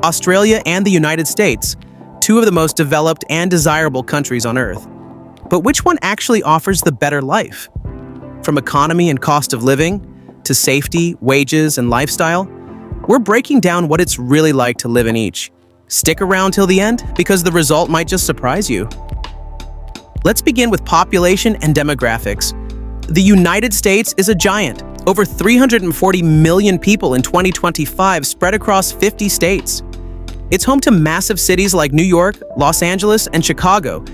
Australia and the United States, two of the most developed and desirable countries on Earth. But which one actually offers the better life? From economy and cost of living, to safety, wages, and lifestyle, we're breaking down what it's really like to live in each. Stick around till the end, because the result might just surprise you. Let's begin with population and demographics. The United States is a giant. Over 340 million people in 2025 spread across 50 states. It's home to massive cities like New York, Los Angeles, and Chicago,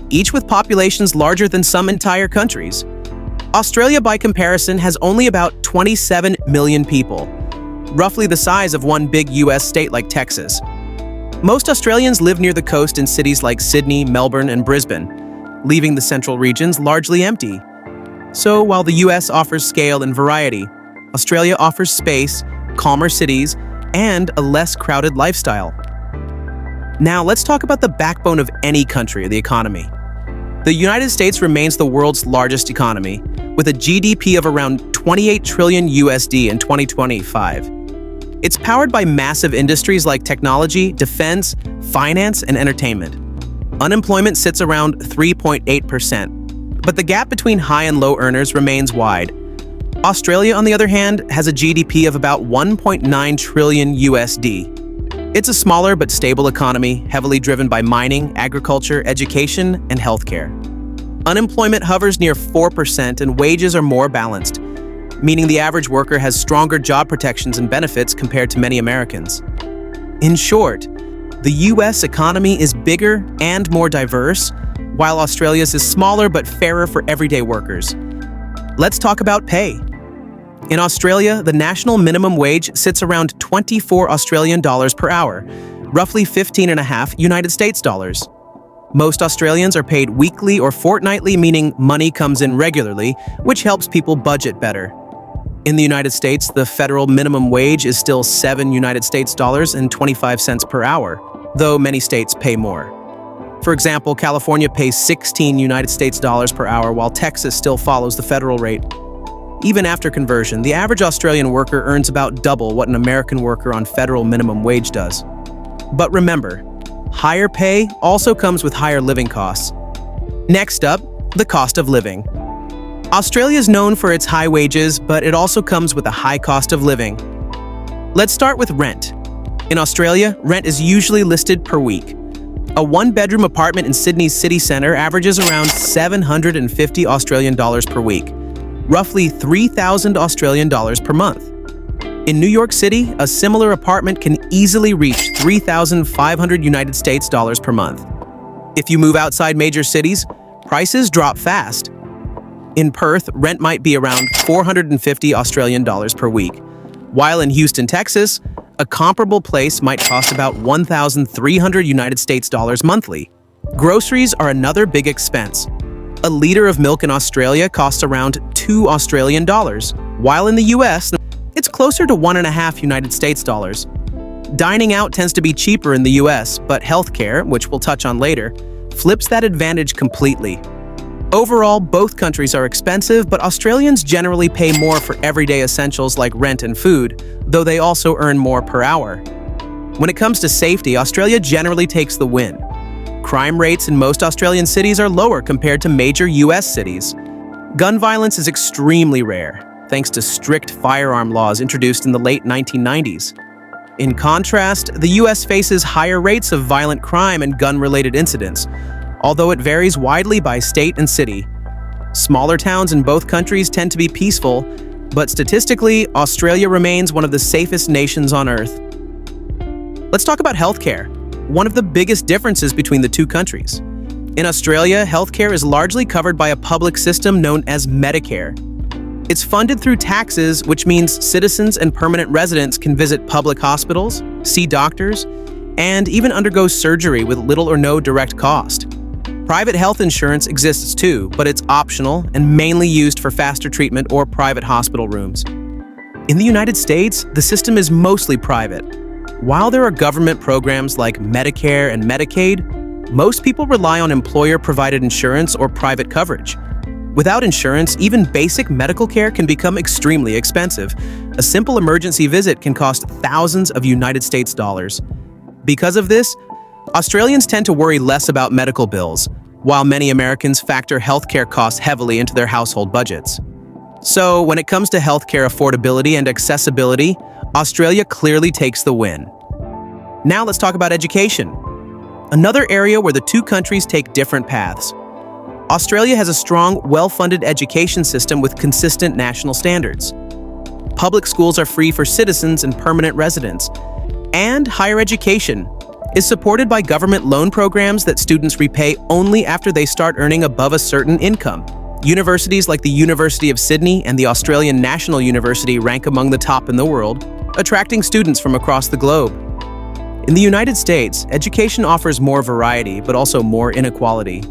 each with populations larger than some entire countries. Australia, by comparison, has only about 27 million people, roughly the size of one big US state like Texas. Most Australians live near the coast in cities like Sydney, Melbourne, and Brisbane, leaving the central regions largely empty. So while the US offers scale and variety, Australia offers space, calmer cities, and a less crowded lifestyle. Now let's talk about the backbone of any country, the economy. The United States remains the world's largest economy, with a GDP of around 28 trillion USD in 2025. It's powered by massive industries like technology, defense, finance, and entertainment. Unemployment sits around 3.8%. But the gap between high and low earners remains wide. Australia, on the other hand, has a GDP of about 1.9 trillion USD. It's a smaller but stable economy, heavily driven by mining, agriculture, education, and healthcare. Unemployment hovers near 4% and wages are more balanced, meaning the average worker has stronger job protections and benefits compared to many Americans. In short, the US economy is bigger and more diverse, while Australia's is smaller but fairer for everyday workers. Let's talk about pay. In Australia, the national minimum wage sits around 24 Australian dollars per hour, roughly 15.5 United States dollars. Most Australians are paid weekly or fortnightly, meaning money comes in regularly, which helps people budget better. In the United States, the federal minimum wage is still 7 United States dollars and 25 cents per hour, though many states pay more. For example, California pays 16 United States dollars per hour, while Texas still follows the federal rate. Even after conversion, the average Australian worker earns about double what an American worker on federal minimum wage does. But remember, higher pay also comes with higher living costs. Next up, the cost of living. Australia is known for its high wages, but it also comes with a high cost of living. Let's start with rent. In Australia, rent is usually listed per week. A one-bedroom apartment in Sydney's city centre averages around 750 Australian dollars per week, roughly 3,000 Australian dollars per month. In New York City, a similar apartment can easily reach 3,500 United States dollars per month. If you move outside major cities, prices drop fast. In Perth, rent might be around 450 Australian dollars per week, while in Houston, Texas, a comparable place might cost about 1,300 United States dollars monthly. Groceries are another big expense. A liter of milk in Australia costs around 2 Australian dollars, while in the US, it's closer to 1.5 United States dollars. Dining out tends to be cheaper in the US, but healthcare, which we'll touch on later, flips that advantage completely. Overall, both countries are expensive, but Australians generally pay more for everyday essentials like rent and food, though they also earn more per hour. When it comes to safety, Australia generally takes the win. Crime rates in most Australian cities are lower compared to major US cities. Gun violence is extremely rare, thanks to strict firearm laws introduced in the late 1990s. In contrast, the US faces higher rates of violent crime and gun-related incidents, although it varies widely by state and city. Smaller towns in both countries tend to be peaceful, but statistically, Australia remains one of the safest nations on Earth. Let's talk about healthcare, one of the biggest differences between the two countries. In Australia, healthcare is largely covered by a public system known as Medicare. It's funded through taxes, which means citizens and permanent residents can visit public hospitals, see doctors, and even undergo surgery with little or no direct cost. Private health insurance exists too, but it's optional and mainly used for faster treatment or private hospital rooms. In the United States, the system is mostly private. While there are government programs like Medicare and Medicaid, most people rely on employer-provided insurance or private coverage. Without insurance, even basic medical care can become extremely expensive. A simple emergency visit can cost thousands of United States dollars. Because of this, Australians tend to worry less about medical bills, while many Americans factor healthcare costs heavily into their household budgets. So, when it comes to healthcare affordability and accessibility, Australia clearly takes the win. Now let's talk about education. Another area where the two countries take different paths. Australia has a strong, well-funded education system with consistent national standards. Public schools are free for citizens and permanent residents. And higher education is supported by government loan programs that students repay only after they start earning above a certain income. Universities like the University of Sydney and the Australian National University rank among the top in the world, attracting students from across the globe. In the United States, education offers more variety but also more inequality.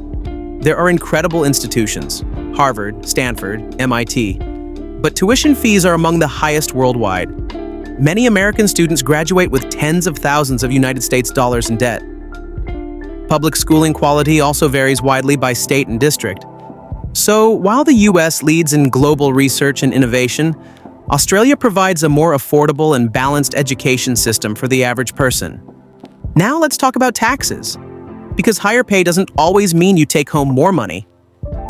There are incredible institutions, Harvard, Stanford, MIT, but tuition fees are among the highest worldwide. Many American students graduate with tens of thousands of United States dollars in debt. Public schooling quality also varies widely by state and district. So, while the US leads in global research and innovation, Australia provides a more affordable and balanced education system for the average person. Now let's talk about taxes. Because higher pay doesn't always mean you take home more money.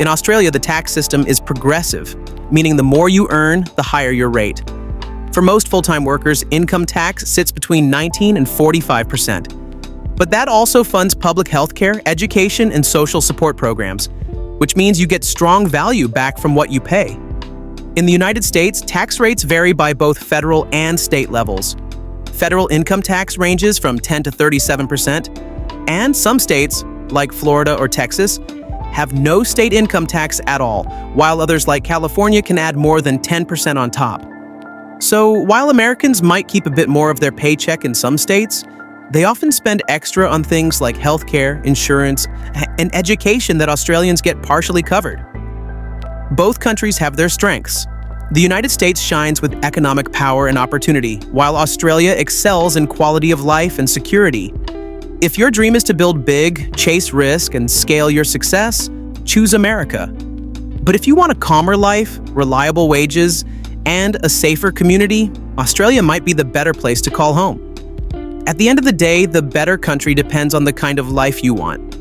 In Australia, the tax system is progressive, meaning the more you earn, the higher your rate. For most full-time workers, income tax sits between 19 and 45%. But that also funds public health care, education, and social support programs, which means you get strong value back from what you pay. In the United States, tax rates vary by both federal and state levels. Federal income tax ranges from 10 to 37%, and some states, like Florida or Texas, have no state income tax at all, while others like California can add more than 10% on top. So, while Americans might keep a bit more of their paycheck in some states, they often spend extra on things like healthcare, insurance, and education that Australians get partially covered. Both countries have their strengths. The United States shines with economic power and opportunity, while Australia excels in quality of life and security. If your dream is to build big, chase risk, and scale your success, choose America. But if you want a calmer life, reliable wages, and a safer community, Australia might be the better place to call home. At the end of the day, the better country depends on the kind of life you want.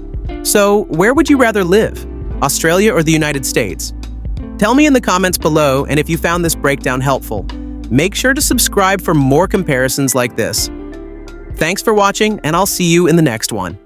So, where would you rather live? Australia or the United States? Tell me in the comments below, and if you found this breakdown helpful, make sure to subscribe for more comparisons like this. Thanks for watching, and I'll see you in the next one.